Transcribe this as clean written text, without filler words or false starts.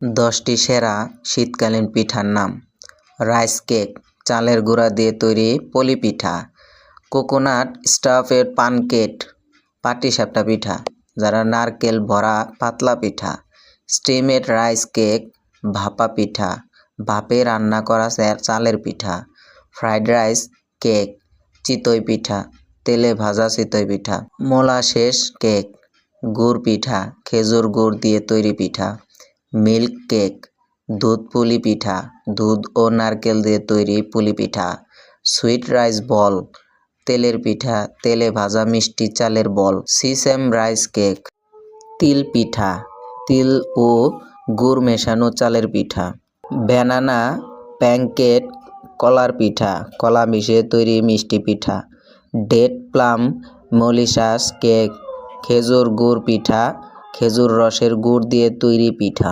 10টি সেরা শীতকালীন পিঠার নাম। রাইস কেক, চালের গুঁড়া দিয়ে তৈরি পলি পিঠা। কোকোনাট স্টাফেড পানকেক, পাটিসাপটা পিঠা। যারা নারকেল ভরা পাতলা পিঠা। স্টিমেড রাইস কেক, ভাপা পিঠা, ভাপে রান্না করা চালের পিঠা। ফ্রাইড রাইস কেক, চিতই পিঠা, তেলে ভাজা চিতই পিঠা। মোলাসেস কেক, গুড় পিঠা, খেজুর গুড় দিয়ে তৈরি পিঠা। মিল্ক কেক, দুধ পুলি পিঠা, দুধ ও নারকেল দিয়ে তৈরি পুলি পিঠা। সুইট রাইস বল, তেলের পিঠা, তেলে ভাজা মিষ্টি চালের বল। সিসেম রাইস কেক, তিল পিঠা, তিল ও গুড় মেশানো চালের পিঠা। ব্যানানা প্যানকেক, কলার পিঠা, কলা মিশিয়ে তৈরি মিষ্টি পিঠা। ডেট প্লাম মলিসাস কেক, খেজুর গুড় পিঠা, খেজুর রসের গুড় দিয়ে তৈরি পিঠা।